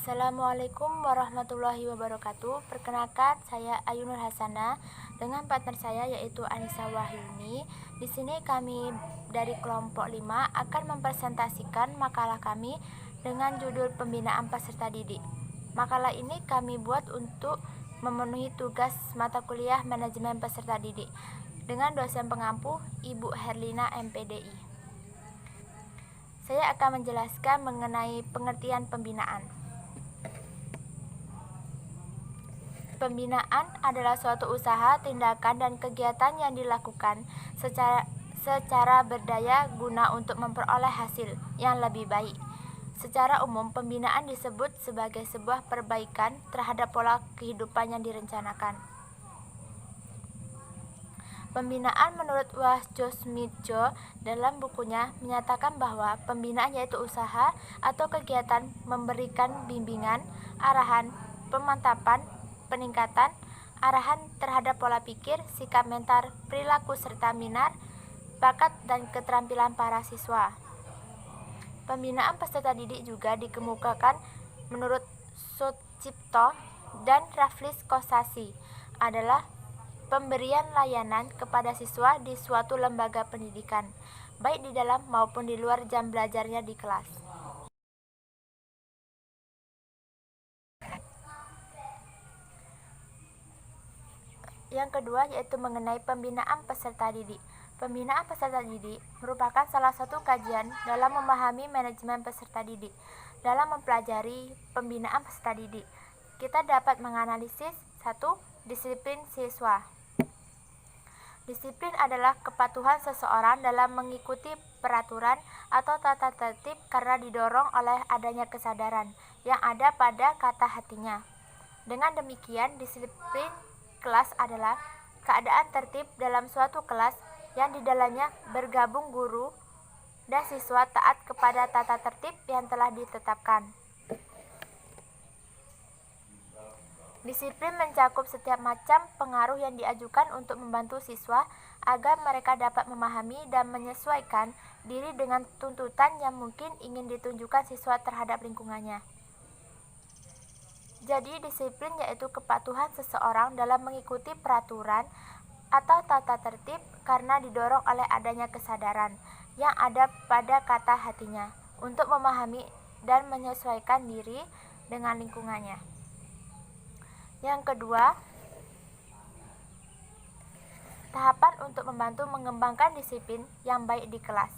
Assalamualaikum warahmatullahi wabarakatuh. Perkenalkan, saya Ayu Nur Hasanah dengan partner saya yaitu Anissa Wahyuni. Di sini kami dari kelompok 5 akan mempresentasikan makalah kami dengan judul Pembinaan Peserta Didik. Makalah ini kami buat untuk memenuhi tugas mata kuliah Manajemen Peserta Didik dengan dosen pengampu Ibu Herlina MPDI. Saya akan menjelaskan mengenai pengertian pembinaan. Pembinaan adalah suatu usaha, tindakan, dan kegiatan yang dilakukan secara berdaya guna untuk memperoleh hasil yang lebih baik. Secara umum, pembinaan disebut sebagai sebuah perbaikan terhadap pola kehidupan yang direncanakan. Pembinaan menurut Wojciech dalam bukunya menyatakan bahwa pembinaan yaitu usaha atau kegiatan memberikan bimbingan, arahan, pemantapan, peningkatan, arahan terhadap pola pikir, sikap mental, perilaku serta minat, bakat dan keterampilan para siswa. Pembinaan peserta didik juga dikemukakan menurut Sucipto dan Raffles Kosasih adalah pemberian layanan kepada siswa di suatu lembaga pendidikan, baik di dalam maupun di luar jam belajarnya di kelas. Yang kedua yaitu mengenai pembinaan peserta didik. Pembinaan peserta didik merupakan salah satu kajian dalam memahami manajemen peserta didik. Dalam mempelajari pembinaan peserta didik, kita dapat menganalisis 1. Disiplin siswa. Disiplin adalah kepatuhan seseorang dalam mengikuti peraturan atau tata tertib karena didorong oleh adanya kesadaran yang ada pada kata hatinya. Dengan demikian, disiplin kelas adalah keadaan tertib dalam suatu kelas yang di dalamnya bergabung guru dan siswa taat kepada tata tertib yang telah ditetapkan. Disiplin mencakup setiap macam pengaruh yang diajukan untuk membantu siswa agar mereka dapat memahami dan menyesuaikan diri dengan tuntutan yang mungkin ingin ditunjukkan siswa terhadap lingkungannya. Jadi, disiplin yaitu kepatuhan seseorang dalam mengikuti peraturan atau tata tertib karena didorong oleh adanya kesadaran yang ada pada kata hatinya untuk memahami dan menyesuaikan diri dengan lingkungannya. Yang kedua, tahapan untuk membantu mengembangkan disiplin yang baik di kelas.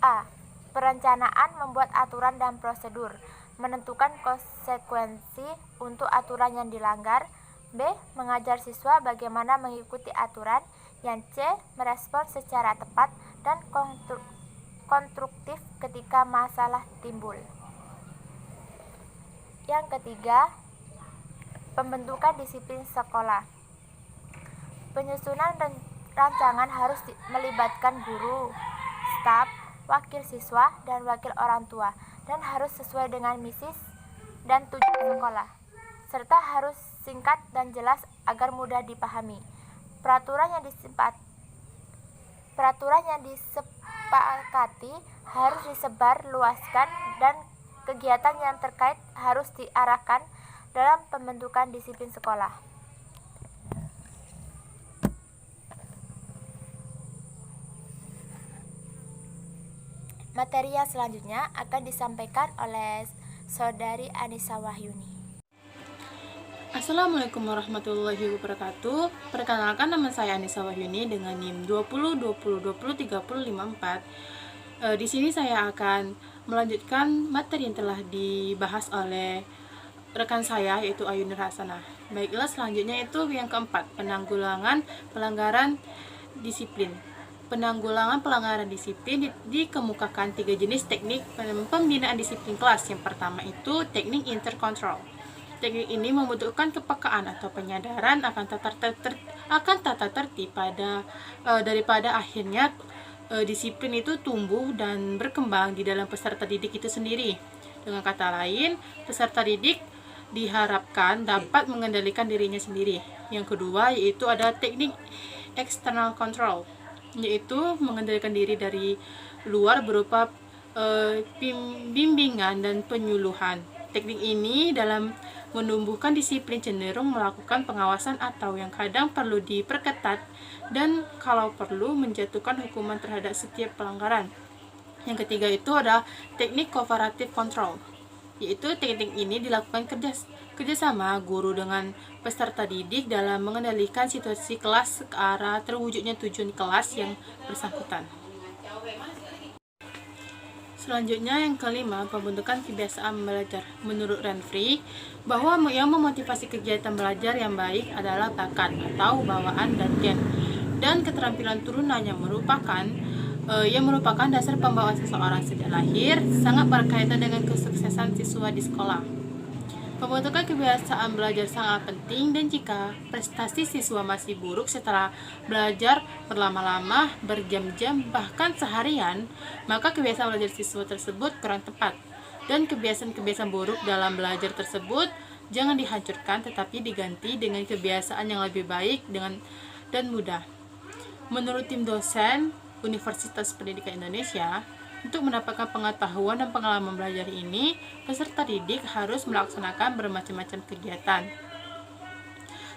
A. Perencanaan membuat aturan dan prosedur, menentukan konsekuensi untuk aturan yang dilanggar. B. Mengajar siswa bagaimana mengikuti aturan. Yang C. Merespon secara tepat dan konstruktif ketika masalah timbul. Yang ketiga, pembentukan disiplin sekolah. Penyusunan rancangan harus melibatkan guru, staf, wakil siswa, dan wakil orang tua, dan harus sesuai dengan misi dan tujuan sekolah, serta harus singkat dan jelas agar mudah dipahami. Peraturan yang disepakati harus disebar luaskan dan kegiatan yang terkait harus diarahkan dalam pembentukan disiplin sekolah. Materi yang selanjutnya akan disampaikan oleh Saudari Anissa Wahyuni. Assalamualaikum warahmatullahi wabarakatuh. Perkenalkan, nama saya Anissa Wahyuni dengan NIM 2020203054. Di sini saya akan melanjutkan materi yang telah dibahas oleh rekan saya yaitu Ayu Nur Hasanah. Baiklah, selanjutnya itu yang keempat, penanggulangan pelanggaran disiplin. Penanggulangan pelanggaran disiplin dikemukakan 3 jenis teknik pembinaan disiplin kelas. Yang pertama itu teknik interkontrol. Teknik ini membutuhkan kepekaan atau penyadaran akan tata tertib daripada akhirnya disiplin itu tumbuh dan berkembang di dalam peserta didik itu sendiri. Dengan kata lain, peserta didik diharapkan dapat mengendalikan dirinya sendiri. Yang kedua yaitu ada teknik external control, yaitu mengendalikan diri dari luar berupa bimbingan dan penyuluhan. Teknik ini dalam menumbuhkan disiplin cenderung melakukan pengawasan atau yang kadang perlu diperketat dan kalau perlu menjatuhkan hukuman terhadap setiap pelanggaran. Yang ketiga itu adalah teknik cooperative control, yaitu teknik ini dilakukan kerjasama guru dengan peserta didik dalam mengendalikan situasi kelas ke arah terwujudnya tujuan kelas yang bersangkutan. Selanjutnya yang kelima, pembentukan kebiasaan belajar. Menurut Renfri, bahwa yang memotivasi kegiatan belajar yang baik adalah bakat atau bawaan dan gen. Dan keterampilan turunan yang merupakan dasar pembawaan seseorang sejak lahir, sangat berkaitan dengan kesuksesan siswa di sekolah. Pembentukan kebiasaan belajar sangat penting dan jika prestasi siswa masih buruk setelah belajar berlama-lama, berjam-jam, bahkan seharian, maka kebiasaan belajar siswa tersebut kurang tepat. Dan kebiasaan-kebiasaan buruk dalam belajar tersebut jangan dihancurkan tetapi diganti dengan kebiasaan yang lebih baik dan mudah. Menurut tim dosen Universitas Pendidikan Indonesia, untuk mendapatkan pengetahuan dan pengalaman belajar ini, peserta didik harus melaksanakan bermacam-macam kegiatan.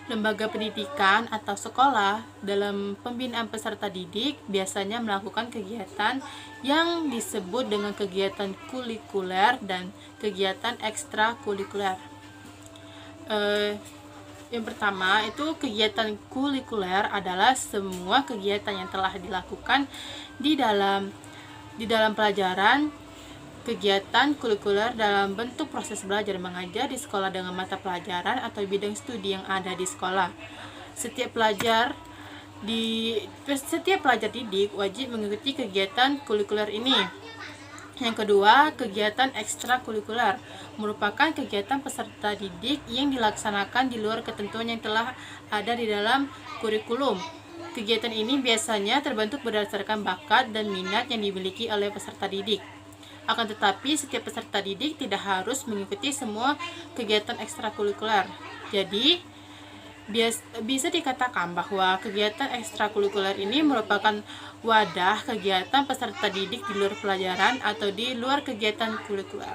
Lembaga pendidikan atau sekolah dalam pembinaan peserta didik biasanya melakukan kegiatan yang disebut dengan kegiatan kulikuler dan kegiatan ekstrakurikuler. Yang pertama itu kegiatan kulikuler adalah semua kegiatan yang telah dilakukan di dalam pelajaran. Kegiatan kulikuler dalam bentuk proses belajar mengajar di sekolah dengan mata pelajaran atau bidang studi yang ada di sekolah. Setiap pelajar didik wajib mengikuti kegiatan kulikuler ini. Yang kedua, kegiatan ekstrakurikuler merupakan kegiatan peserta didik yang dilaksanakan di luar ketentuan yang telah ada di dalam kurikulum. Kegiatan ini biasanya terbentuk berdasarkan bakat dan minat yang dimiliki oleh peserta didik. Akan tetapi, setiap peserta didik tidak harus mengikuti semua kegiatan ekstrakurikuler. Jadi, bisa dikatakan bahwa kegiatan ekstrakurikuler ini merupakan wadah kegiatan peserta didik di luar pelajaran atau di luar kegiatan kurikuler.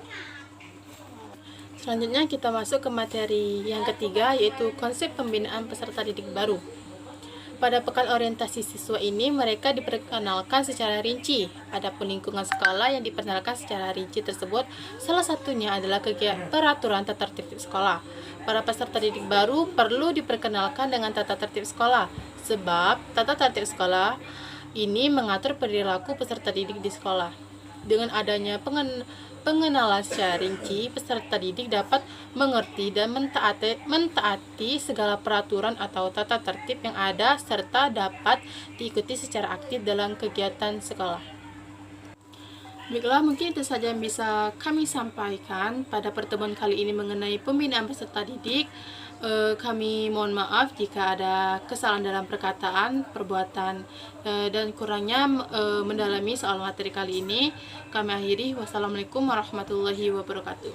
Selanjutnya kita masuk ke materi yang ketiga, yaitu konsep pembinaan peserta didik baru. Pada pekan orientasi siswa ini, mereka diperkenalkan secara rinci. Adapun lingkungan sekolah yang diperkenalkan secara rinci tersebut, salah satunya adalah peraturan tata tertib sekolah. Para peserta didik baru perlu diperkenalkan dengan tata tertib sekolah, sebab tata tertib sekolah ini mengatur perilaku peserta didik di sekolah. Dengan adanya pengenalan secara rinci, peserta didik dapat mengerti dan mentaati segala peraturan atau tata tertib yang ada serta dapat diikuti secara aktif dalam kegiatan sekolah. Baiklah, mungkin itu saja yang bisa kami sampaikan pada pertemuan kali ini mengenai pembinaan peserta didik. Kami mohon maaf jika ada kesalahan dalam perkataan, perbuatan, dan kurangnya mendalami soal materi kali ini. Kami akhiri. Wassalamualaikum warahmatullahi wabarakatuh.